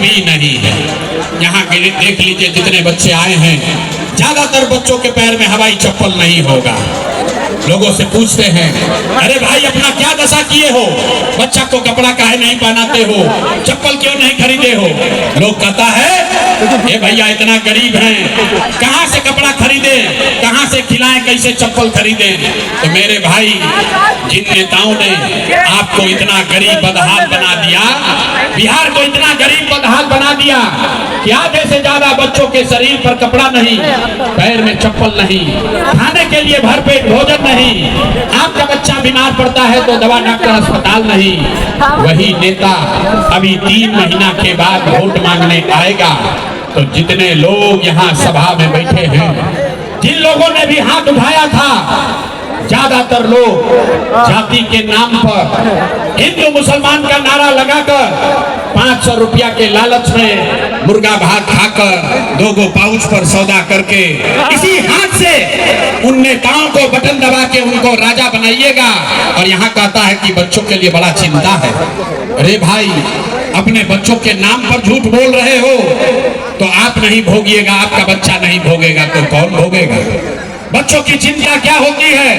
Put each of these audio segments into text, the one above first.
भी नहीं है। यहाँ के देख लीजिए जितने बच्चे आए हैं, ज्यादातर बच्चों के पैर में हवाई चप्पल नहीं होगा। लोगों से पूछते हैं, अरे भाई अपना क्या दशा किए हो, बच्चा को कपड़ा काहे नहीं पहनाते हो, चप्पल क्यों नहीं खरीदे हो? लोग कहता है ये भैया इतना गरीब हैं, कहाँ से कपड़ा खरीदे, कहाँ से खिलाएं, कैसे चप्पल खरीदे? तो मेरे भाई, जिन नेताओं ने आपको इतना गरीब बदहाल बना दिया, बिहार को इतना गरीब बदहाल बना दिया कि आधे से ज्यादा बच्चों के शरीर पर कपड़ा नहीं, पैर में चप्पल नहीं, खाने के लिए भरपेट भोजन नहीं, आपका बच्चा बीमार पड़ता है तो दवा डॉक्टर अस्पताल नहीं। वही नेता अभी 3 महीना के बाद वोट मांगने आएगा तो जितने लोग यहाँ सभा में बैठे हैं, जिन लोगों ने भी हाथ उठाया था, ज्यादातर लोग जाति के नाम पर हिंदू मुसलमान का नारा लगाकर 500 रुपया के लालच में मुर्गा भात खाकर 2 पाउच पर सौदा करके इसी हाथ से उन नेताओं को बटन दबा के उनको राजा बनाइएगा। और यहाँ कहता है कि बच्चों के लिए बड़ा चिंता है। अरे भाई, अपने बच्चों के नाम पर झूठ बोल रहे हो तो आप नहीं भोगिएगा, आपका बच्चा नहीं भोगेगा तो कौन भोगेगा? बच्चों की चिंता क्या होती है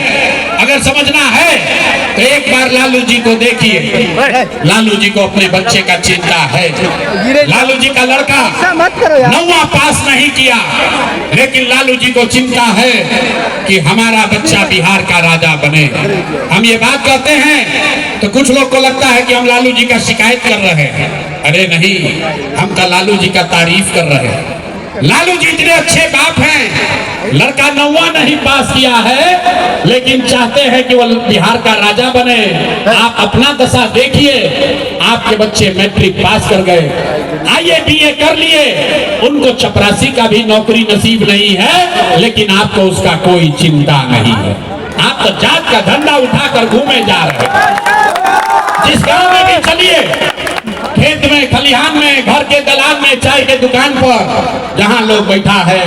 अगर समझना है तो एक बार लालू जी को देखिए। लालू जी को अपने बच्चे का चिंता है। लालू जी का लड़का 9वां पास नहीं किया, लेकिन लालू जी को चिंता है कि हमारा बच्चा बिहार का राजा बने। हम ये बात कहते हैं तो कुछ लोग को लगता है कि हम लालू जी का शिकायत कर रहे हैं। अरे नहीं, हम तो लालू जी का तारीफ कर रहे हैं। लालू जी इतने अच्छे बाप हैं, लड़का 9वां नहीं पास किया है लेकिन चाहते हैं कि वो बिहार का राजा बने। आप अपना दशा देखिए, आपके बच्चे मैट्रिक पास कर गए, आईए बीए कर लिए, उनको चपरासी का भी नौकरी नसीब नहीं है, लेकिन आपको उसका कोई चिंता नहीं है। आप तो जात का झंडा उठाकर घूमे जा रहे हैं। जिस गांव में भी चलिए, खेत में, खलिहान में, घर के दलान में, चाय के दुकान पर, जहां लोग बैठा है,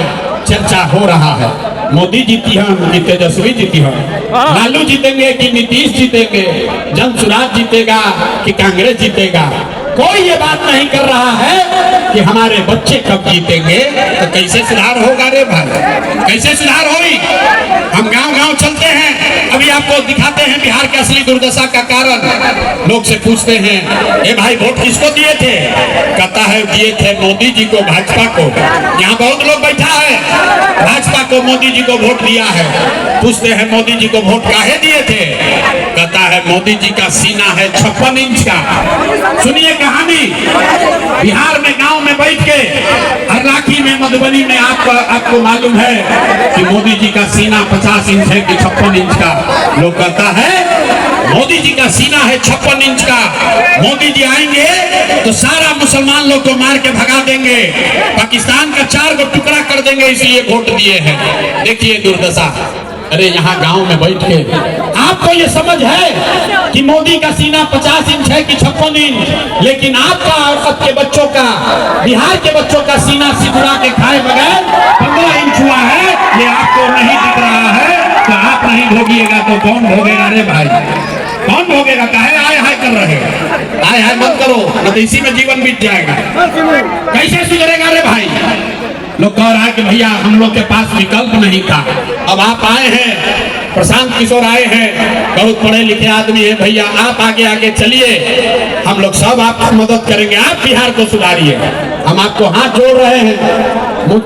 चर्चा हो रहा है, मोदी जीती हम कि तेजस्वी जीती हम, लालू जीतेंगे कि नीतीश जीतेंगे, जनसुराज जीतेगा कि कांग्रेस जीतेगा। कोई ये बात नहीं कर रहा है कि हमारे बच्चे कब जीतेंगे। तो कैसे सुधार होगा रे भाई, कैसे सुधार होगी? हम गांव-गांव चलते हैं, अभी आपको दिखाते हैं बिहार के असली दुर्दशा का कारण। लोग से पूछते हैं, ए भाई वोट किसको दिए थे? कहता है दिए थे मोदी जी को, भाजपा को। यहाँ बहुत लोग बैठा है, भाजपा को मोदी जी को वोट दिया है। पूछते हैं मोदी जी को वोट काहे दिए थे? कहता है मोदी जी का सीना है 56 इंच का। सुनिए कहानी, बिहार में गांव में बैठ के, हरलाखी में, मधुबनी में, आपको मालूम है कि मोदी जी का सीना 50 इंच है कि 56 इंच का? लोग कहता है मोदी जी का सीना है 56 इंच का, मोदी जी आएंगे तो सारा मुसलमान लोग को मार के भगा देंगे, पाकिस्तान का 4 गो टुकड़ा कर देंगे, इसलिए वोट दिए हैं। देखिए दुर्दशा। अरे यहाँ गांव में बैठ के आपको ये समझ है कि मोदी का सीना 50 इंच है कि 56 इंच, लेकिन आपका और सबके बच्चों का, बिहार के बच्चों का सीना सिकुड़ा के खाए बगैर 15 इंच हुआ है। ये आपको नहीं दिख रहा है तो आप नहीं भोगिएगा तो कौन भोगेगा रे भाई? कौन भोगेगा? काहे आए हाय कर रहे हो? आए हाय मत करो, न तो इसी में जीवन बीत जाएगा। कैसे सुधरेगा रे भाई? लोग कह रहा है कि भैया हम लोग के पास विकल्प नहीं था। अब आप आए हैं, प्रशांत किशोर आए हैं, बहुत पढ़े लिखे आदमी है भैया, आप आगे आगे चलिए, हम लोग सब आपकी मदद करेंगे, आप बिहार को सुधारिए। हम आपको हाथ जोड़ रहे हैं,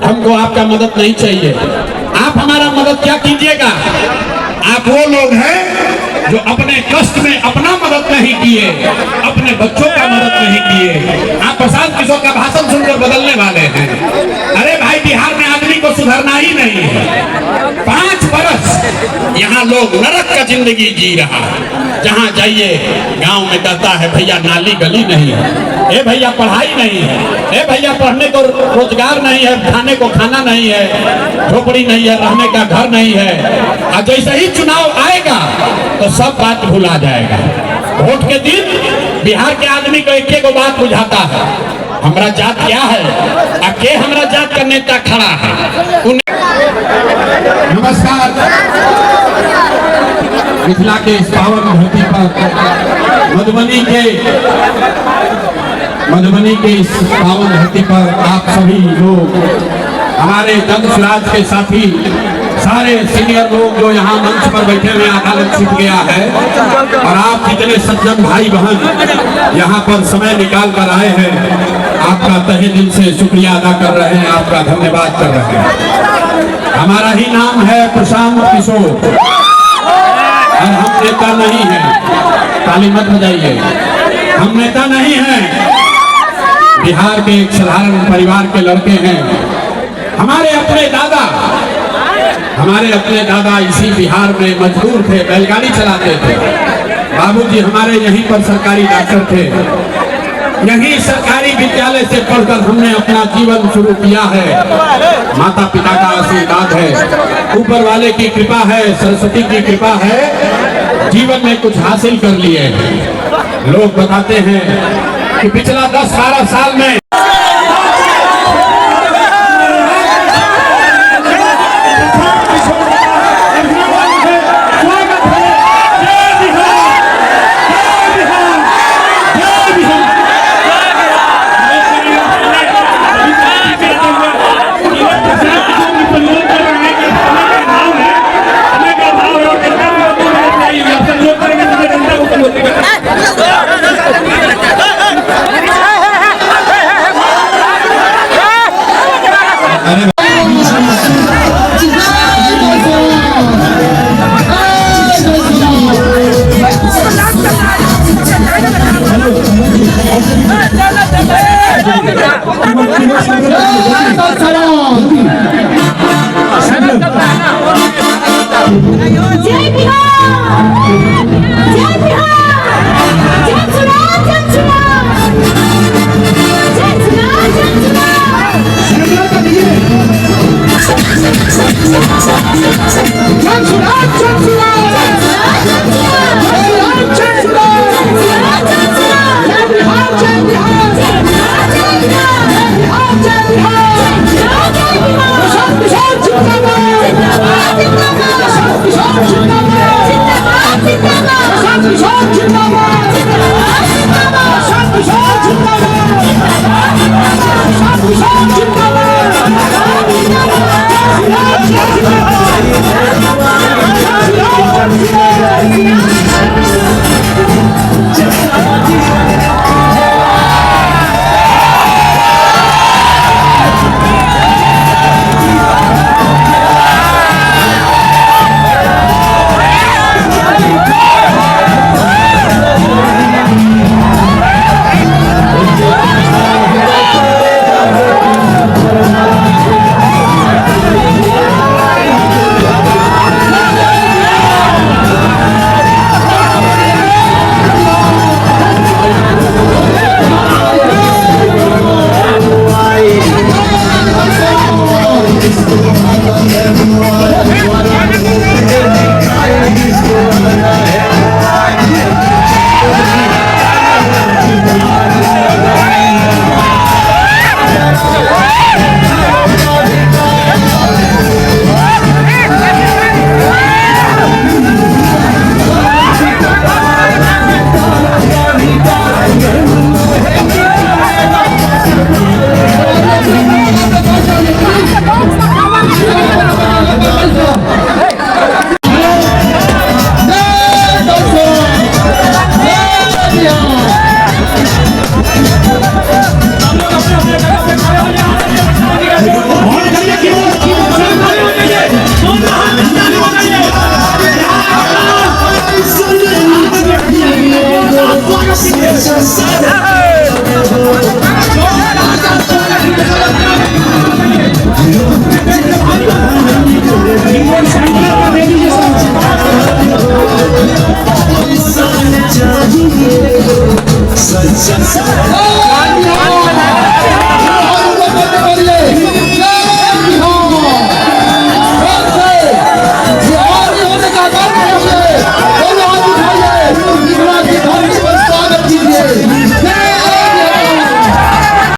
हमको आपका मदद नहीं चाहिए। आप हमारा मदद क्या कीजिएगा? आप वो लोग हैं जो अपने कष्ट में अपना मदद नहीं किए, अपने बच्चों का मदद नहीं किए। आप प्रशांत किशोर का भाषण सुनकर बदलने वाले हैं। अरे भाई, बिहार में आदमी को सुधरना ही नहीं है। 5 बरस यहाँ लोग नरक का जिंदगी जी रहा है। जहाँ जाइए गांव में कहता है भैया नाली गली नहीं है, ए भैया पढ़ाई नहीं है, ए भैया पढ़ने को रोजगार नहीं है, खाने को खाना नहीं है, झोपड़ी नहीं है, रहने का घर नहीं है। और जैसे ही चुनाव आएगा तो सब बात भुला जाएगा। वोट के दिन बिहार के आदमी को एक एक बात बुझाता है, हमारा जात क्या है, आके हमारा जात का नेता खड़ा है। नमस्कार। मिथिला के इस पावन धरती पर, मधुबनी के मधुबनी के इस पावन धरती पर आप सभी लोग, हमारे दंतराज के साथी, सारे सीनियर लोग जो यहाँ मंच पर बैठे हुए, अदालत छिप गया है, और आप जितने सज्जन भाई बहन यहाँ पर समय निकाल कर आए हैं, आपका तहे दिल से शुक्रिया अदा कर रहे हैं, आपका धन्यवाद कर रहे हैं। हमारा ही नाम है प्रशांत किशोर, और हम नेता नहीं हैं, ताली मत बजाइए, हम नेता नहीं हैं, बिहार के एक साधारण परिवार के लड़के हैं। हमारे अपने दादा इसी बिहार में मजदूर थे, बैलगाड़ी चलाते थे। बाबूजी हमारे यहीं पर सरकारी डॉक्टर थे, यहीं सरकारी विद्यालय से पढ़कर हमने अपना जीवन शुरू किया है। माता पिता का आशीर्वाद है, ऊपर वाले की कृपा है, सरस्वती की कृपा है, जीवन में कुछ हासिल कर लिए हैं। लोग बताते हैं कि पिछला 10-12 साल में जय बिहार।